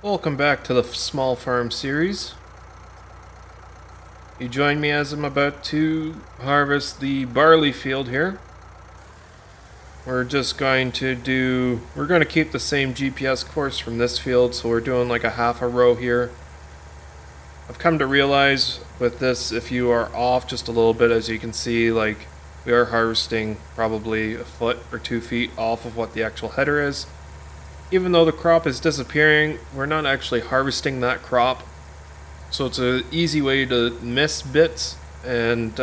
Welcome back to the Small Farm series. You join me as I'm about to harvest the barley field here. We're going to keep the same GPS course from this field, so we're doing like a half a row here. I've come to realize with this, if you are off just a little bit, as you can see, like we are harvesting probably a foot or 2 feet off of what the actual header is. Even though the crop is disappearing, we're not actually harvesting that crop. So it's an easy way to miss bits, and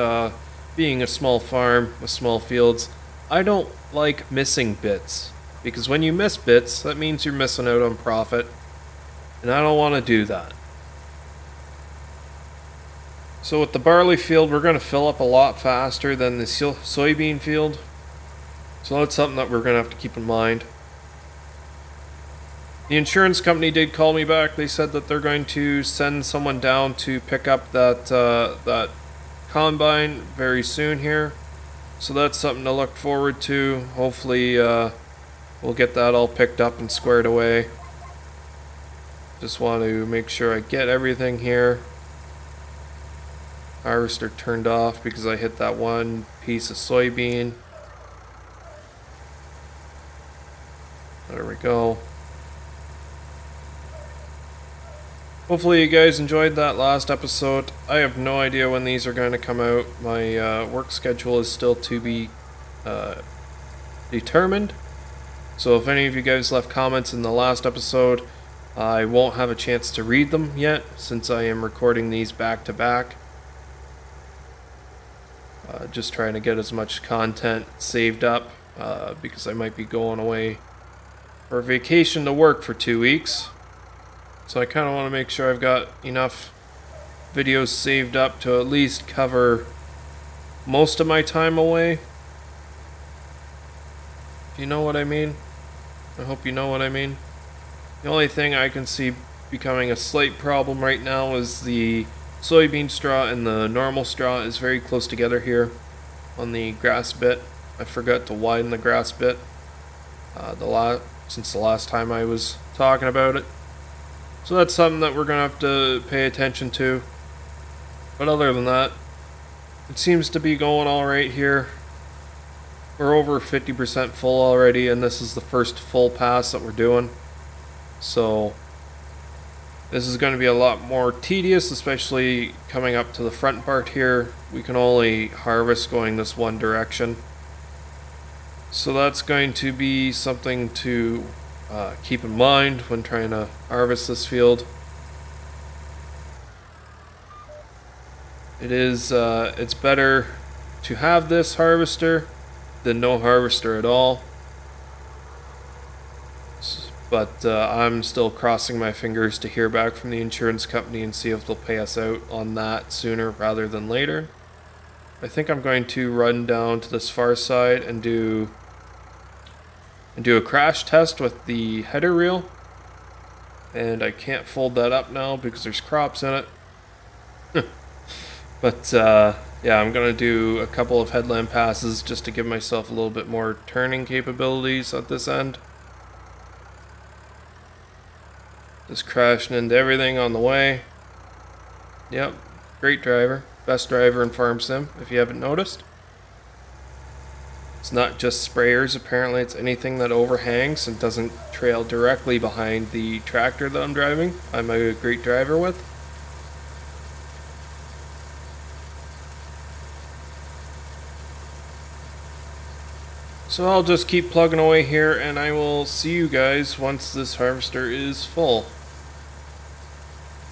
being a small farm with small fields, I don't like missing bits. Because when you miss bits, that means you're missing out on profit, and I don't want to do that. So with the barley field, we're going to fill up a lot faster than the soybean field. So that's something that we're going to have to keep in mind. The insurance company did call me back. They said that they're going to send someone down to pick up that combine very soon here. So that's something to look forward to. Hopefully we'll get that all picked up and squared away. Just want to make sure I get everything here. Harvester turned off because I hit that one piece of soybean. There we go. Hopefully you guys enjoyed that last episode. I have no idea when these are going to come out. My work schedule is still to be determined. So if any of you guys left comments in the last episode, I won't have a chance to read them yet, since I am recording these back to back. Just trying to get as much content saved up, because I might be going away for vacation to work for 2 weeks. So I kind of want to make sure I've got enough videos saved up to at least cover most of my time away. Do you know what I mean? I hope you know what I mean. The only thing I can see becoming a slight problem right now is the soybean straw and the normal straw is very close together here on the grass bit. I forgot to widen the grass bit since the last time I was talking about it. So that's something that we're going to have to pay attention to. But other than that, it seems to be going alright here. We're over 50% full already, and this is the first full pass that we're doing. So this is going to be a lot more tedious, especially coming up to the front part here. We can only harvest going this one direction. So that's going to be something to keep in mind when trying to harvest this field. It's better to have this harvester than no harvester at all. But I'm still crossing my fingers to hear back from the insurance company and see if they'll pay us out on that sooner rather than later. I think I'm going to run down to this far side and do a crash test with the header reel, and I can't fold that up now because there's crops in it. But yeah, I'm gonna do a couple of headland passes just to give myself a little bit more turning capabilities at this end. Just crashing into everything on the way. Yep, great driver, best driver in Farm Sim if you haven't noticed. It's not just sprayers, apparently it's anything that overhangs and doesn't trail directly behind the tractor that I'm driving. I'm a great driver with. So I'll just keep plugging away here, and I will see you guys once this harvester is full.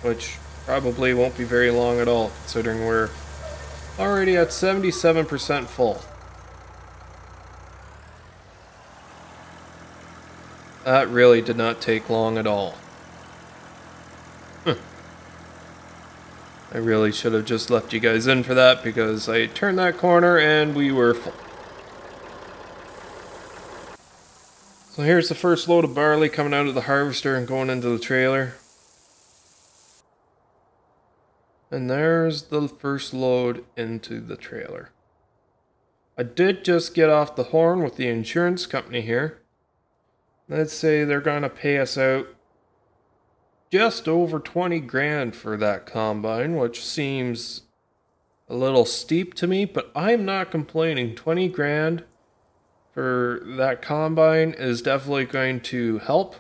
Which probably won't be very long at all, considering we're already at 77% full. That really did not take long at all. I really should have just left you guys in for that, because I turned that corner and we were full. So here's the first load of barley coming out of the harvester and going into the trailer. And there's the first load into the trailer. I did just get off the horn with the insurance company here. Let's say they're going to pay us out just over 20 grand for that combine, which seems a little steep to me, but I'm not complaining. 20 grand for that combine is definitely going to help.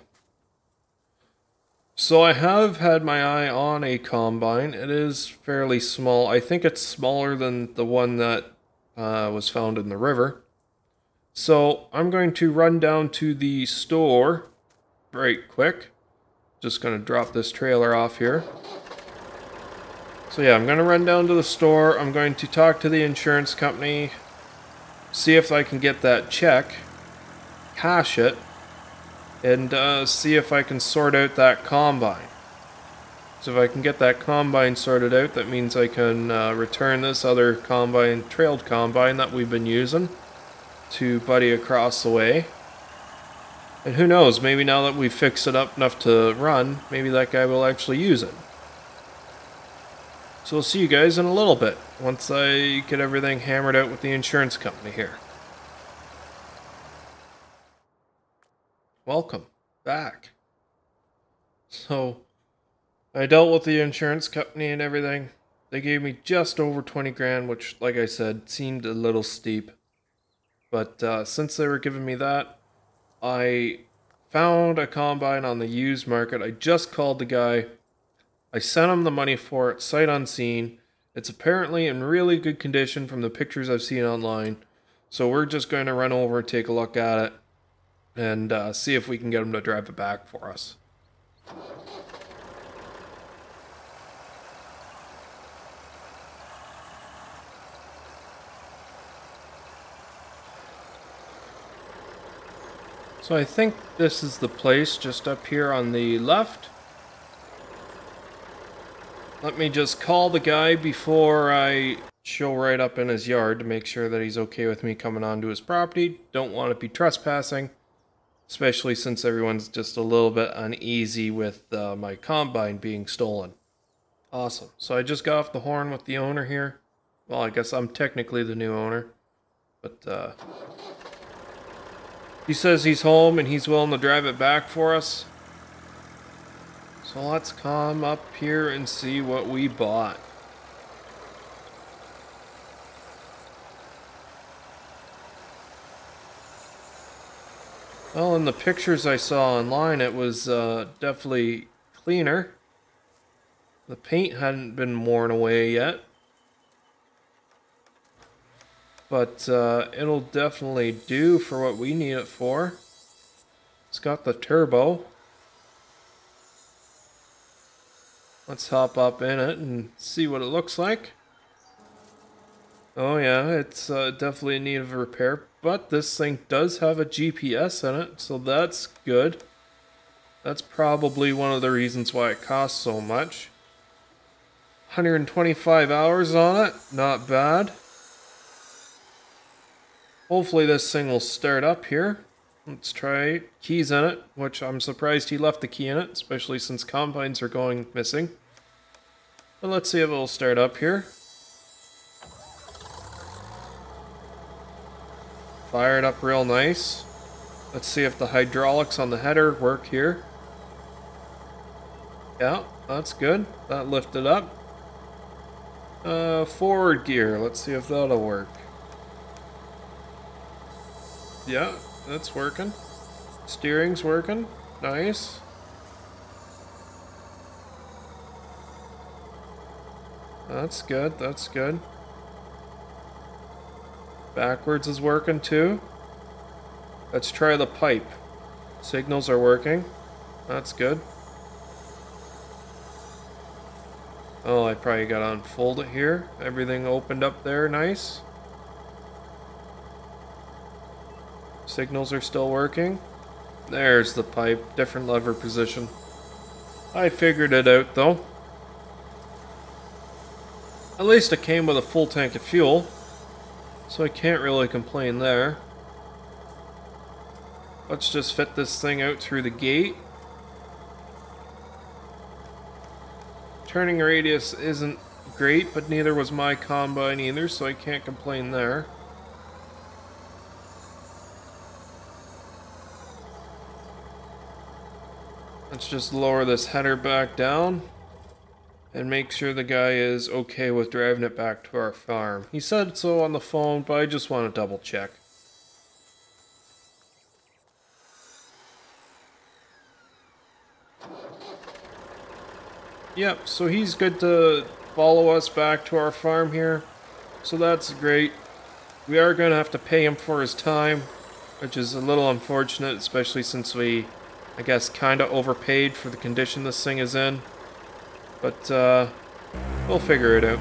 So I have had my eye on a combine. It is fairly small. I think it's smaller than the one that was found in the river. So I'm going to run down to the store right quick. Just going to drop this trailer off here. So yeah, I'm going to run down to the store. I'm going to talk to the insurance company, see if I can get that check, cash it, and see if I can sort out that combine. So if I can get that combine sorted out, that means I can return this other combine, trailed combine that we've been using to Buddy across the way. And who knows, maybe now that we've fixed it up enough to run, maybe that guy will actually use it. So we'll see you guys in a little bit, once I get everything hammered out with the insurance company here. Welcome back. So, I dealt with the insurance company and everything. They gave me just over 20 grand, which, like I said, seemed a little steep. But since they were giving me that, I found a combine on the used market. I just called the guy. I sent him the money for it, sight unseen. It's apparently in really good condition from the pictures I've seen online. So we're just going to run over and take a look at it and see if we can get him to drive it back for us. So I think this is the place just up here on the left. Let me just call the guy before I show right up in his yard to make sure that he's okay with me coming onto his property. Don't want to be trespassing, especially since everyone's just a little bit uneasy with my combine being stolen. Awesome. So I just got off the horn with the owner here. Well, I guess I'm technically the new owner, but he says he's home and he's willing to drive it back for us. So let's come up here and see what we bought. Well, in the pictures I saw online, it was definitely cleaner. The paint hadn't been worn away yet. But it'll definitely do for what we need it for. It's got the turbo. Let's hop up in it and see what it looks like. Oh yeah, it's definitely in need of repair, but this thing does have a GPS in it, so that's good. That's probably one of the reasons why it costs so much. 125 hours on it, not bad. Hopefully this thing will start up here. Let's try it. Keys in it, which I'm surprised he left the key in it, especially since combines are going missing. But let's see if it'll start up here. Fire it up real nice. Let's see if the hydraulics on the header work here. Yeah, that's good. That lifted up. Forward gear. Let's see if that'll work. Yeah, that's working. Steering's working. Nice. That's good, that's good. Backwards is working too. Let's try the pipe. Signals are working. That's good. Oh, I probably gotta unfold it here. Everything opened up there, nice. Signals are still working. There's the pipe, different lever position. I figured it out though. At least it came with a full tank of fuel, so I can't really complain there. Let's just fit this thing out through the gate. Turning radius isn't great, but neither was my combine either, so I can't complain there. Let's just lower this header back down and make sure the guy is okay with driving it back to our farm. He said so on the phone, but I just want to double check. Yep, so he's good to follow us back to our farm here. So that's great. We are going to have to pay him for his time, which is a little unfortunate, especially since we, I guess, kind of overpaid for the condition this thing is in. But, we'll figure it out.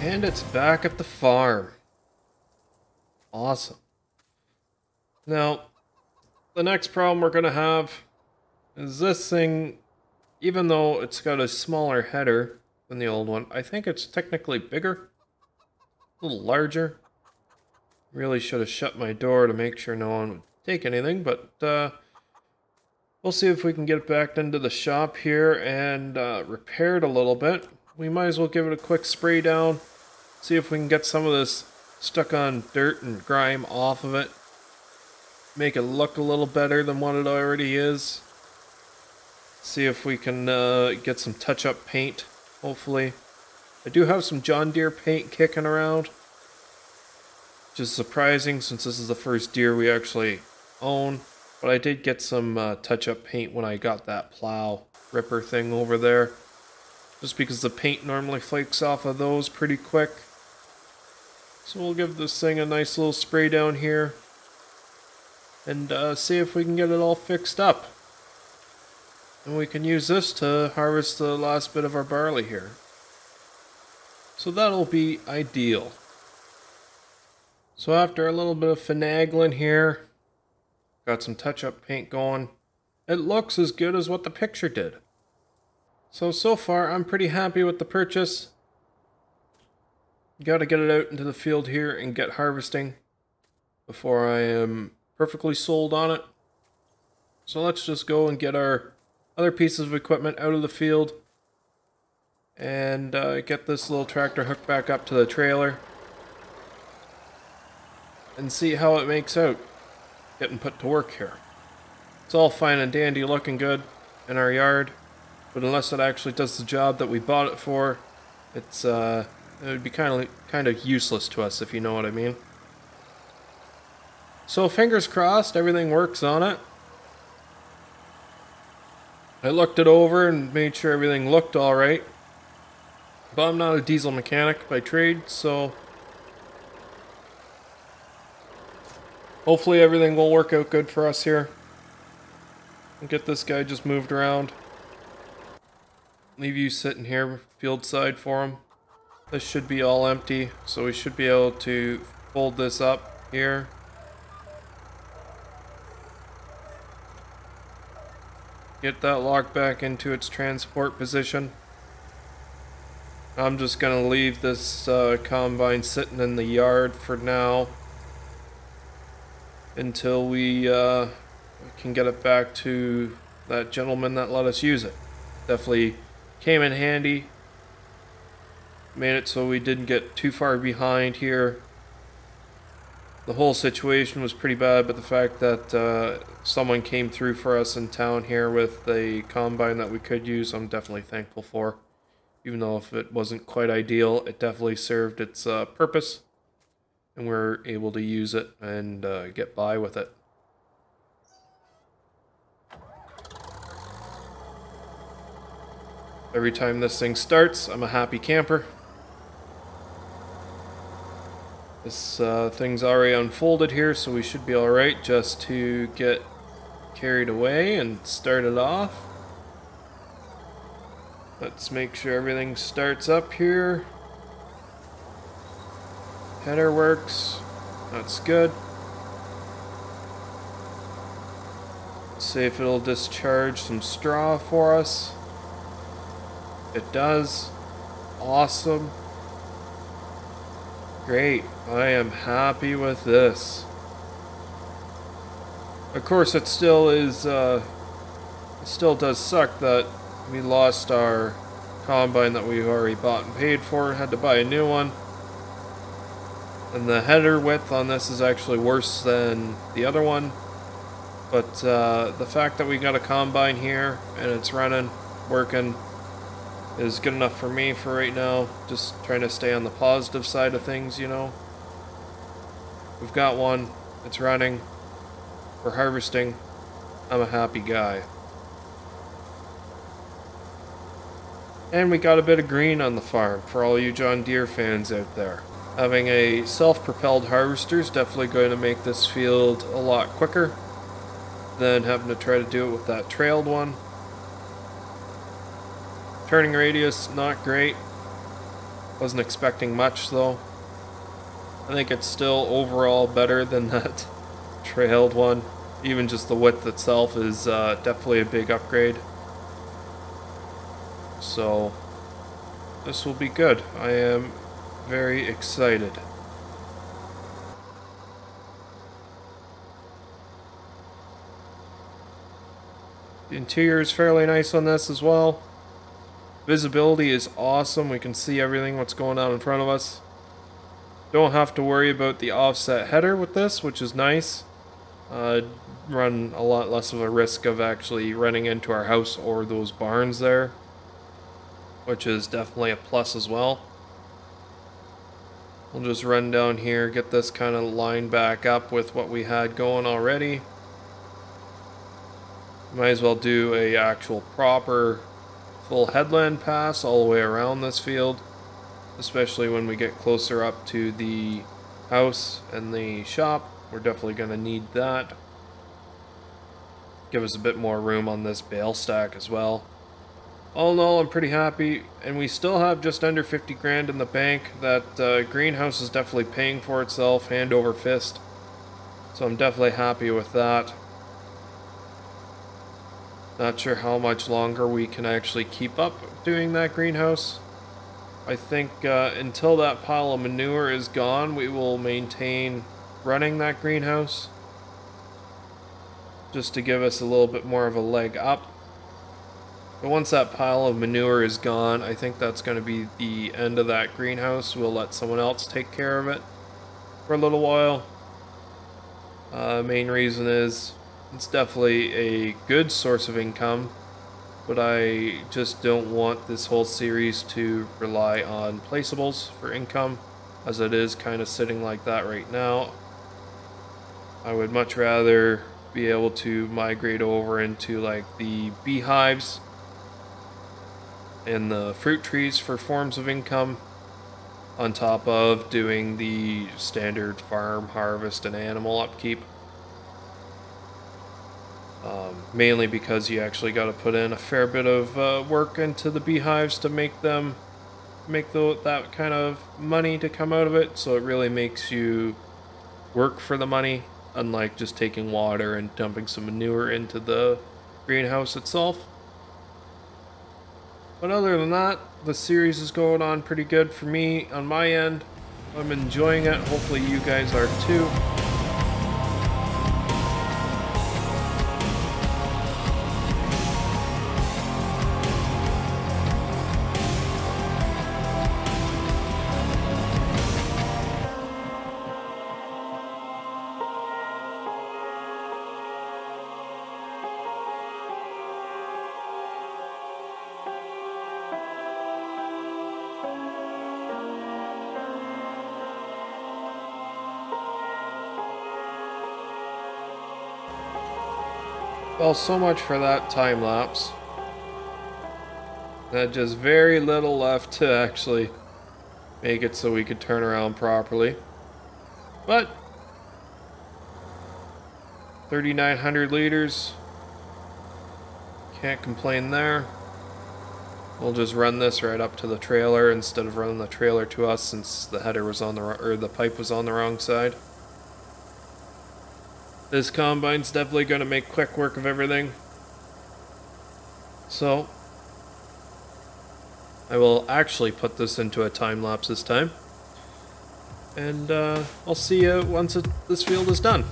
And it's back at the farm. Awesome. Now, the next problem we're going to have is this thing, even though it's got a smaller header than the old one, I think it's technically bigger, a little larger. Really should have shut my door to make sure no one would take anything, but we'll see if we can get it back into the shop here and repair it a little bit. We might as well give it a quick spray down, see if we can get some of this stuck on dirt and grime off of it. Make it look a little better than what it already is. See if we can get some touch-up paint, hopefully. I do have some John Deere paint kicking around, which is surprising since this is the first Deere we actually own. But I did get some touch-up paint when I got that plow ripper thing over there, just because the paint normally flakes off of those pretty quick. So we'll give this thing a nice little spray down here and see if we can get it all fixed up. And we can use this to harvest the last bit of our barley here. So that'll be ideal. So after a little bit of finagling here, got some touch-up paint going. It looks as good as what the picture did. So far I'm pretty happy with the purchase. Got to get it out into the field here and get harvesting before I am perfectly sold on it. So let's just go and get our other pieces of equipment out of the field and get this little tractor hooked back up to the trailer and see how it makes out getting put to work here. It's all fine and dandy, looking good in our yard, but unless it actually does the job that we bought it for, it's it would be kind of useless to us, if you know what I mean. So fingers crossed everything works on it. I looked it over and made sure everything looked alright. But I'm not a diesel mechanic by trade, so Hopefully everything will work out good for us here. And get this guy just moved around. Leave you sitting here field side for him. This should be all empty, so we should be able to fold this up here. Get that locked back into its transport position. I'm just gonna leave this combine sitting in the yard for now until we can get it back to that gentleman that let us use it. Definitely came in handy. Made it so we didn't get too far behind here. The whole situation was pretty bad, but the fact that someone came through for us in town here with a combine that we could use, I'm definitely thankful for. Even though if it wasn't quite ideal, it definitely served its purpose. And we're able to use it and get by with it. Every time this thing starts, I'm a happy camper. This thing's already unfolded here, so we should be alright just to get carried away and start it off. Let's make sure everything starts up here. Header works. That's good. Let's see if it'll discharge some straw for us. It does. Awesome. Great. I am happy with this. Of course, it still is, it still does suck that we lost our combine that we already bought and paid for, had to buy a new one. And the header width on this is actually worse than the other one. But the fact that we got a combine here and it's running, working, is good enough for me for right now. Just trying to stay on the positive side of things, you know. We've got one, it's running, we're harvesting, I'm a happy guy. And we got a bit of green on the farm for all you John Deere fans out there. Having a self-propelled harvester is definitely going to make this field a lot quicker than having to try to do it with that trailed one. Turning radius, not great. Wasn't expecting much though. I think it's still overall better than that trailed one. Even just the width itself is definitely a big upgrade. So this will be good. I am very excited. The interior is fairly nice on this as well. Visibility is awesome. We can see everything what's going on in front of us. Don't have to worry about the offset header with this, which is nice. Run a lot less of a risk of actually running into our house or those barns there, which is definitely a plus as well. We'll just run down here, get this kind of lined back up with what we had going already. Might as well do a actual proper full headland pass all the way around this field, especially when we get closer up to the house and the shop. We're definitely going to need that. Give us a bit more room on this bale stack as well. All in all, I'm pretty happy, and we still have just under 50 grand in the bank. That greenhouse is definitely paying for itself hand over fist, so I'm definitely happy with that. Not sure how much longer we can actually keep up doing that greenhouse. I think until that pile of manure is gone, we will maintain running that greenhouse, just to give us a little bit more of a leg up. But once that pile of manure is gone, I think that's going to be the end of that greenhouse. We'll let someone else take care of it for a little while. Main reason is it's definitely a good source of income, but I just don't want this whole series to rely on placeables for income, as it is kind of sitting like that right now. I would much rather be able to migrate over into like the beehives and the fruit trees for forms of income, on top of doing the standard farm harvest and animal upkeep. Mainly because you actually got to put in a fair bit of work into the beehives to make that kind of money to come out of it. So it really makes you work for the money, unlike just taking water and dumping some manure into the greenhouse itself. But other than that, the series is going on pretty good for me on my end. I'm enjoying it. Hopefully you guys are too. Well, so much for that time lapse. That just very little left to actually make it so we could turn around properly. But 3,900 liters. Can't complain there. We'll just run this right up to the trailer instead of running the trailer to us, since the header was on the pipe was on the wrong side. This combine's definitely going to make quick work of everything. So I will actually put this into a time lapse this time. And I'll see you once this field is done.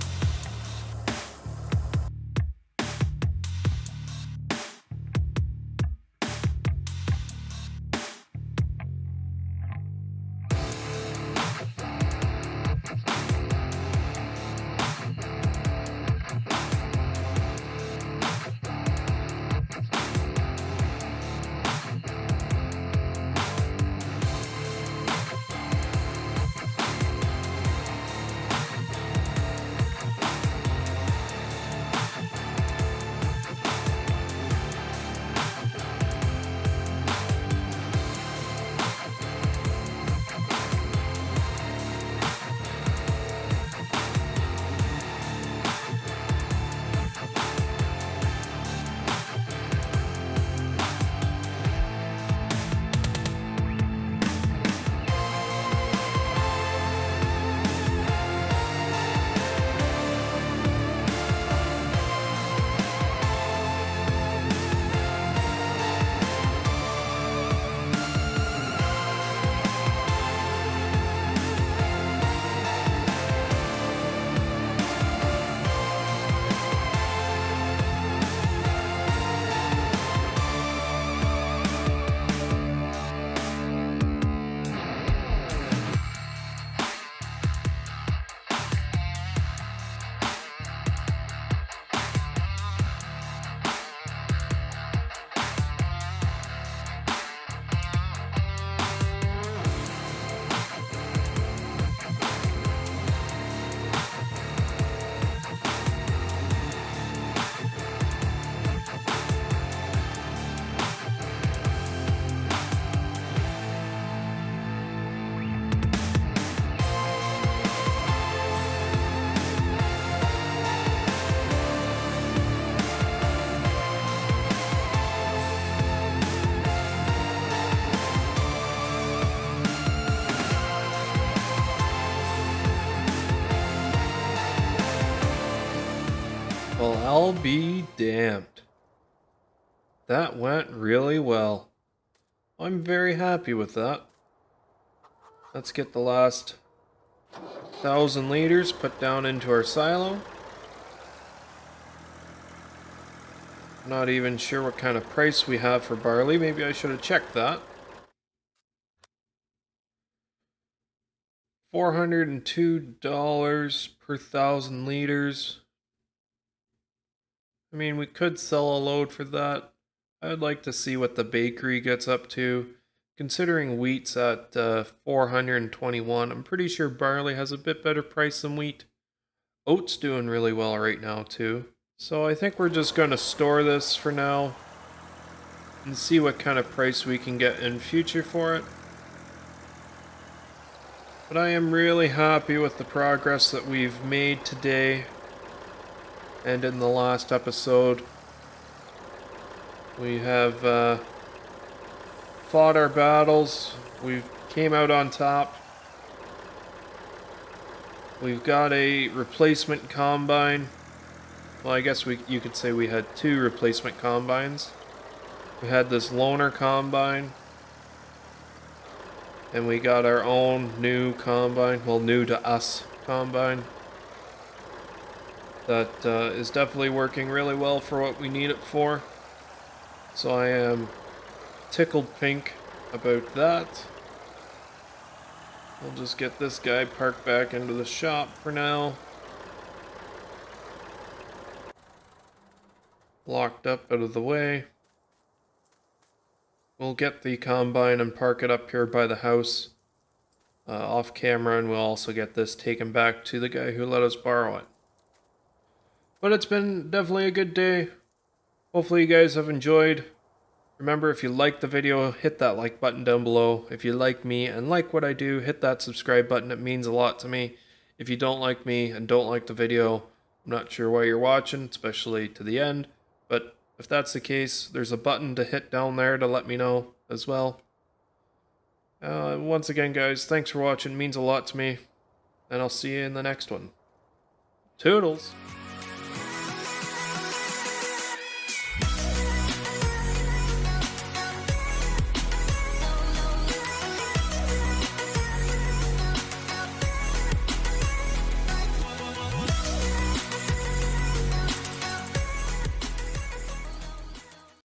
Well, I'll be damned. That went really well. I'm very happy with that. Let's get the last 1,000 liters put down into our silo. Not even sure what kind of price we have for barley. Maybe I should have checked that. $402 per 1,000 liters. I mean, we could sell a load for that. I'd like to see what the bakery gets up to. Considering wheat's at 421, I'm pretty sure barley has a bit better price than wheat. Oat's doing really well right now too. So I think we're just going to store this for now and see what kind of price we can get in future for it. But I am really happy with the progress that we've made today. and in the last episode, we have fought our battles. We came out on top. We've got a replacement combine. Well, I guess you could say we had 2 replacement combines. We had this loaner combine. And we got our own new combine. Well, new to us combine. That is definitely working really well for what we need it for. So I am tickled pink about that. We'll just get this guy parked back into the shop for now. Locked up out of the way. We'll get the combine and park it up here by the house off camera, and we'll also get this taken back to the guy who let us borrow it. But it's been definitely a good day. Hopefully you guys have enjoyed. Remember, if you liked the video, hit that like button down below. If you like me and like what I do, hit that subscribe button. It means a lot to me. If you don't like me and don't like the video, I'm not sure why you're watching, especially to the end. But if that's the case, there's a button to hit down there to let me know as well. Once again, guys, thanks for watching. It means a lot to me. And I'll see you in the next one. Toodles!